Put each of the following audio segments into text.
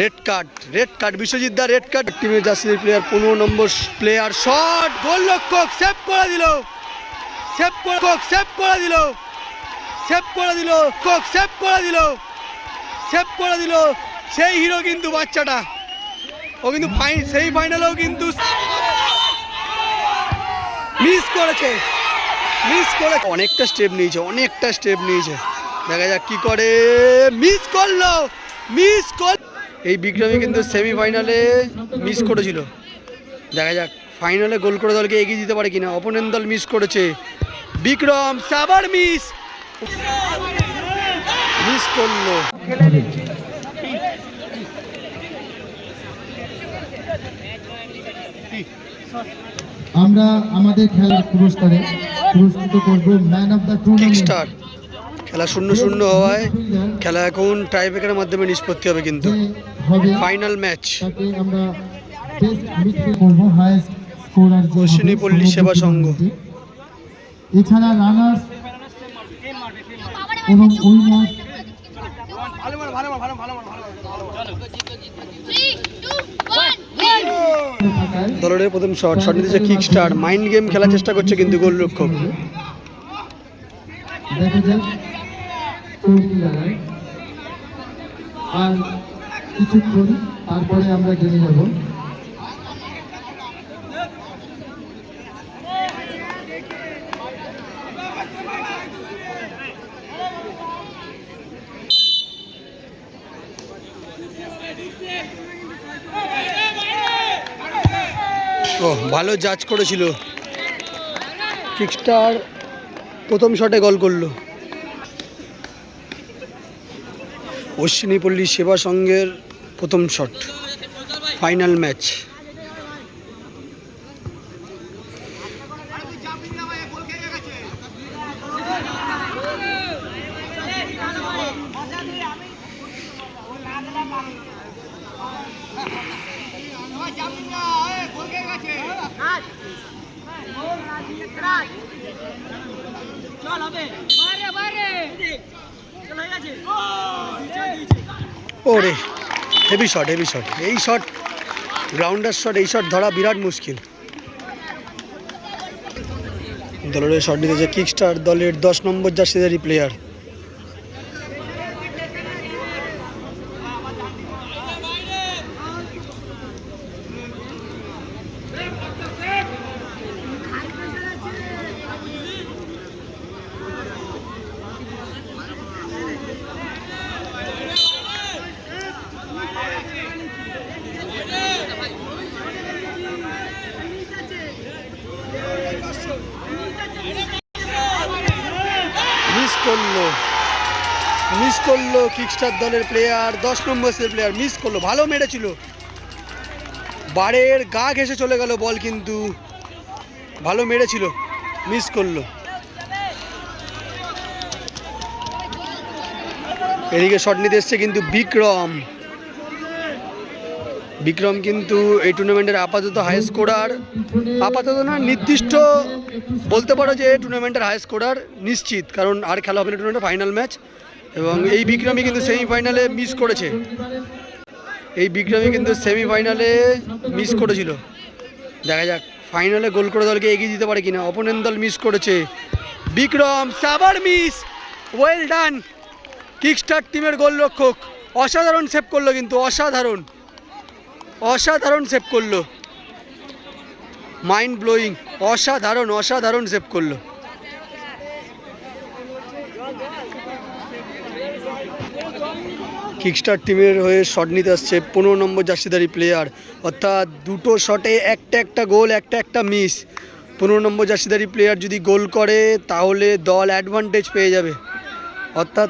Red card Biswajit দা red card. টিমের জার্সির player 15 নম্বর player shot গোলরক্ষক সেভ করে দিল সেই হিরো কিন্তু বাচ্চাটা, ও কিন্তু সেই ফাইনালেও কিন্তু মিস করেছে অনেকটা স্টেপ নিয়েছে দেখা যাক কি করে। মিস করলো এই বিক্রমী কিন্তু সেমিফাইনালে মিস করেছিল, দেখা যাক ফাইনালে গোল করে দলকে এগিয়ে দিতে পারে কিনা। অপোনেন্ট দল মিস করেছে, বিক্রম সাবার মিস করলো। আমরা আমাদের খেলার পুরস্কারে পুরস্কৃত করব ম্যান অফ দ্য টুর্নামেন্ট। খেলা 0-0 হওয়ায় খেলা এখন টাইব্রেকারের মাধ্যমে নিষ্পত্তি হবে, কিন্তু ফাইনাল ম্যাচ। আমরা বেস্ট মিডফিল্ড করব, হাইয়েস্ট স্কোরার অশ্বিনী পল্লী সেবা সংঘ। এছাড়া রানার্স এবং উইনার দলের প্রথম শট নিতেছে কিক স্টার। মাইন্ড গেম খেলার চেষ্টা করছে কিন্তু গোলরক্ষক। আর কিছুক্ষণ তারপরে আমরা জেনে যাব ভালো জাজ করেছিল, কিকস্টার প্রথম শটে গোল করলো। অশ্বিনী পল্লী সেবা সংঘের প্রথম শট, ফাইনাল ম্যাচ। ওরে হেভি শট এই শট গ্রাউন্ডার শট, এই শট ধরা বিরাট মুশকিল। দলের শট নিতেছে কিকস্টার, দলের 10 নম্বর জার্সিধারী প্লেয়ার। মিস করলো কিকস্টার দলের প্লেয়ার, 10 নম্বর প্লেয়ার মিস করলো। ভালো মেরেছিল, বারের গা ঘেঁষে চলে গেল বল, কিন্তু ভালো মেরেছিল, মিস করলো। এদিকে শট নিতে এসছে কিন্তু বিক্রম কিন্তু এই টুর্নামেন্টের আপাতত হাইয়েস্ট স্কোরার, আপাতত না নির্দিষ্ট বলতে পারো যে টুর্নামেন্টের হাইয়েস্ট স্কোরার নিশ্চিত, কারণ আর খেলা হবে না টুর্নামেন্টের ফাইনাল ম্যাচ। এবং এই বিক্রমী কিন্তু সেমিফাইনালে মিস করেছিল, দেখা যাক ফাইনালে গোল করে দলকে এগিয়ে দিতে পারে কিনা। অপোনেন্ট দল মিস করেছে, বিক্রম সাবার মিস, ওয়েল ডান। কিকস্টার টিমের গোলরক্ষক অসাধারণ সেভ করলো, কিন্তু অসাধারণ সেভ করলো, মাইন্ড ব্লোয়িং, অসাধারণ সেভ করলো। কিকস্টার টিমের হয়ে শট নিতে আসছে 15 নম্বর জার্সিধারী প্লেয়ার, অর্থাৎ দুটো শটে একটা গোল একটা মিস। 15 নম্বর জার্সিধারী প্লেয়ার যদি গোল করে তাহলে দল অ্যাডভান্টেজ পেয়ে যাবে, অর্থাৎ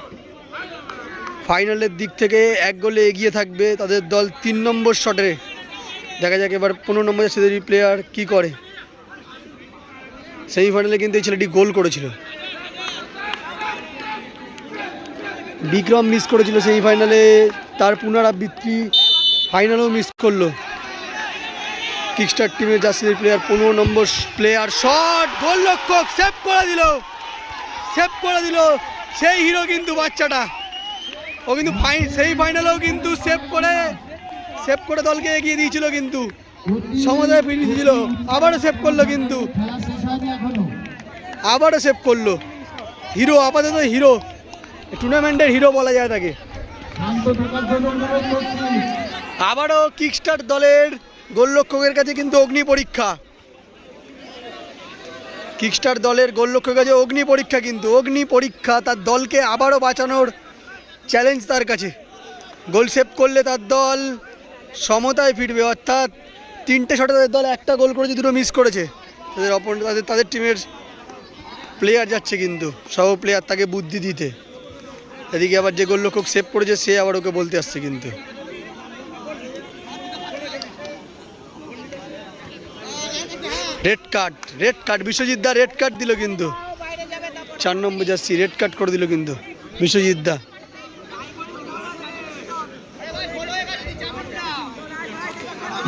ফাইনালের দিক থেকে 1 গোলে এগিয়ে থাকবে তাদের দল 3 নম্বর শটে। দেখা যাক এবার 15 নম্বর জার্সিধারী প্লেয়ার কি করে। সেমিফাইনালে কিন্তু এই ছেলেটি গোল করেছিল, বিক্রম মিস করেছিল সেমিফাইনালে, তার পুনরাবৃত্তি ফাইনালেও মিস করলো। কিকস্টার টিমের জার্সির প্লেয়ার 15 নম্বর প্লেয়ার শট গোলরক্ষক সেভ করে দিল সেই হিরো কিন্তু বাচ্চাটা, ও কিন্তু সেই ফাইনালেও কিন্তু সেভ করে সেভ করে দলকে এগিয়ে দিয়েছিল, কিন্তু সমতায় ফিরিয়ে দিয়েছিল, আবারও সেভ করলো, কিন্তু খেলা শেষ হয়নি এখনো। আবারও সেভ করলো। হিরো, আপাতত হিরো, টুর্নামেন্টের হিরো বলা যায় তাকে। শান্ত থাকার জন্য অনুরোধ করছি। আবারও কিকস্টার্ট দলের গোলরক্ষকের কাছে কিন্তু অগ্নি পরীক্ষা। কিকস্টার দলের গোলরক্ষকের কাছে অগ্নি পরীক্ষা, কিন্তু অগ্নি পরীক্ষা। তার দলকে আবারও বাঁচানোর চ্যালেঞ্জ তার কাছে। গোল সেভ করলে তার দল সমতায় ফিরবে, অর্থাৎ 3টে শটে তাদের দল 1টা গোল করেছে, 2টো মিস করেছে। তাদের টিমের প্লেয়ার যাচ্ছে কিন্তু, সহ প্লেয়ার তাকে বুদ্ধি দিতে। এদিকে আবার যে গোলরক্ষক সেভ করেছে সে আবার ওকে বলতে আসছে কিন্তু। রেড কার্ড বিশ্বজিৎ দা রেড কার্ড দিল কিন্তু, 4 নম্বর জার্সি রেড কার্ড করে দিল কিন্তু বিশ্বজিৎ দা।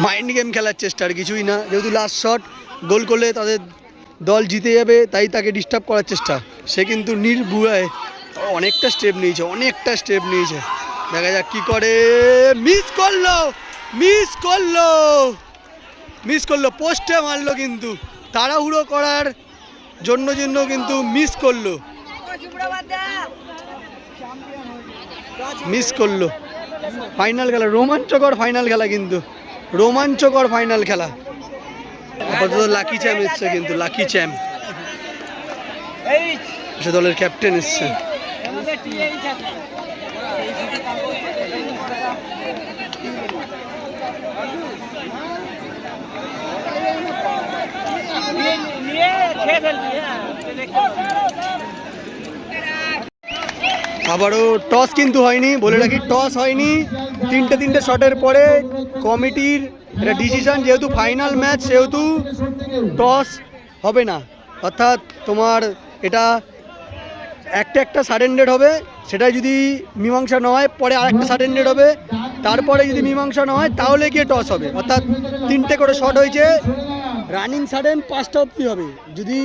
মাইন্ড গেম খেলার চেষ্টা, আর কিছুই না। যেহেতু লাস্ট শট, গোল করলে তাদের দল জিতে যাবে, তাই তাকে ডিস্টার্ব করার চেষ্টা। সে কিন্তু নির্ভুয়ায় অনেকটা স্টেপ নিয়েছে। দেখা যাক কি করে। মিস করলো, পোস্টে মারলো, কিন্তু তাড়াহুড়ো করার জন্য কিন্তু মিস করলো। ফাইনাল খেলা, রোমাঞ্চকর ফাইনাল খেলা, কিন্তু রোমাঞ্চকর ফাইনাল খেলা। আপাতত লাকি চ্যাম্প এসছে, কিন্তু লাকি চ্যাম্প সে দলের ক্যাপ্টেন এসছে। আবারও টস কিন্তু হয়নি, বলে রাখি, টস হয়নি। 3টে শটের পরে কমিটির এটা ডিসিশন, যেহেতু ফাইনাল ম্যাচ সেহেতু টস হবে না। অর্থাৎ তোমার এটা একটা সাডেন হবে, সেটা যদি মীমাংসা না হয় পরে আরেকটা সাডেন হবে, তারপরে যদি মীমাংসা না হয় তাহলে গিয়ে টস হবে। অর্থাৎ 3টে করে শট হয়েছে, রানিং সাডেন 5টা অবধি হবে। যদি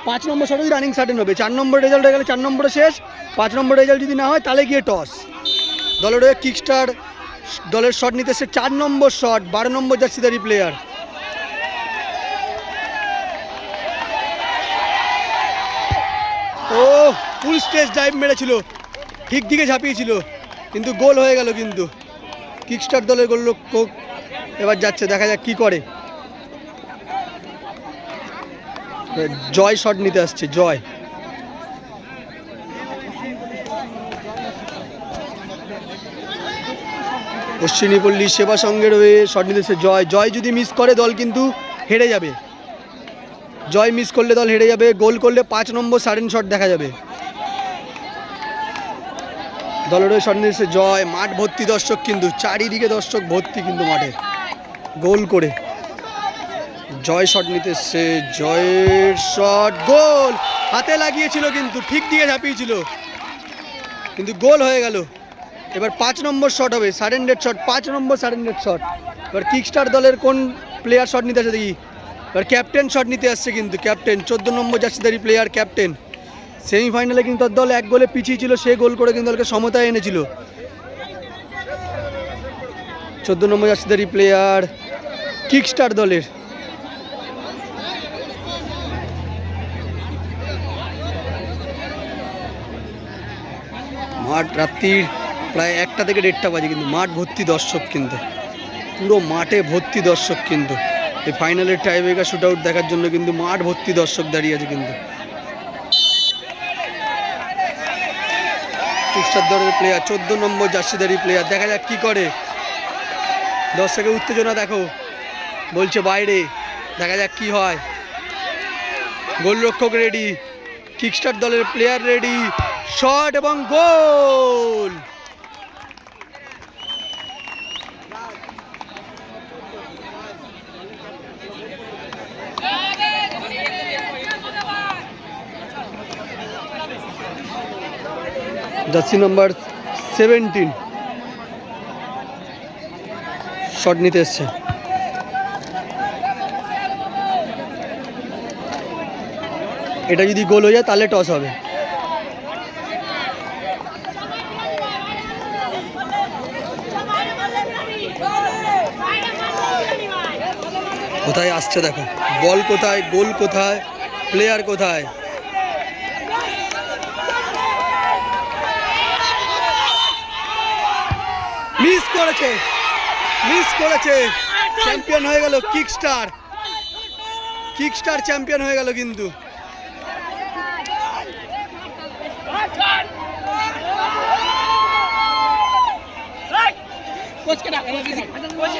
5 নম্বর শট রানিং সাডেন হবে, 4 নম্বর রেজাল্ট হয়ে গেলে 4 নম্বরে শেষ। 5 নম্বর রেজাল্ট যদি না হয় তাহলে গিয়ে টস। দলের কিকস্টার দলের শট নিতে এসছে 4 নম্বর শট, 12 নম্বর জার্সিধারী প্লেয়ার। ও ফুল স্টেজ ডাইভ মেরেছিল, ঠিক দিকে ঝাঁপিয়েছিল, কিন্তু গোল হয়ে গেল। কিন্তু কিকস্টার দলের গোলরক্ষক এবার যাচ্ছে, দেখা যাক কি করে। জয় শট নিতে আসছে, জয়। অশ্বিনী পল্লী সেবা সংঘের হয়ে শট নিতে এসছে জয়। যদি মিস করে দল কিন্তু হেরে যাবে। জয় মিস করলে দল হেরে যাবে, গোল করলে 5 নম্বর সাডেন শট দেখা যাবে। দলের হয়ে শট নিতে এসছে জয়। মাঠ ভর্তি দর্শক, কিন্তু চারিদিকে দর্শক ভর্তি কিন্তু মাঠে। গোল করে জয় শট নিতে এসছে, জয়ের শট, গোল। হাতে লাগিয়েছিল, কিন্তু ঠিক দিকে ঝাঁপিয়েছিল, কিন্তু গোল হয়ে গেল। এবার 5 নম্বর শট হবে, সাডেন ডেড শট, 5 নম্বর সাডেন ডেড শট। এবার কিকস্টার দলের কোন প্লেয়ার শট নিতে আসে দেখি। এবার ক্যাপ্টেন শট নিতে আসছে, কিন্তু ক্যাপ্টেন 14 নম্বর জার্সিধারী প্লেয়ার ক্যাপ্টেন। সেমিফাইনালে কিন্তু তার দল 1 গোলে পিছিয়ে ছিল, সে গোল করে কিন্তু দলকে সমতায় এনেছিল। 14 নম্বর জার্সিধারী প্লেয়ার কিকস্টার দলের। মাঠ রাত্রির প্রায় 1টা থেকে 1:30 বাজে, কিন্তু মাঠ ভর্তি দর্শক, কিন্তু পুরো মাঠে ভর্তি দর্শক। কিন্তু এই ফাইনালের টাইব্রেকার শুট আউট দেখার জন্য কিন্তু মাঠ ভর্তি দর্শক দাঁড়িয়ে আছে। কিন্তু কিকস্টার দলের প্লেয়ার 14 নম্বর জার্সিধারী প্লেয়ার, দেখা যাক কি করে। দর্শকের উত্তেজনা দেখো, বলছে বাইরে, দেখা যাক কি হয়। গোলরক্ষক রেডি, কিকস্টার দলের প্লেয়ার রেডি, শট এবং গোল। জার্সি নাম্বার 17 শট নিতে এসছে। এটা যদি গোল হয়ে যায় তাহলে টস হবে। কোথায় আসছে দেখো, বল কোথায়, গোল কোথায়, প্লেয়ার কোথায়। মিস করেছে, মিস করেছে, চ্যাম্পিয়ন হয়ে গেল কিকস্টার। কিকস্টার চ্যাম্পিয়ন হয়ে গেল কিন্তু। কোচকে ডাক, কোচ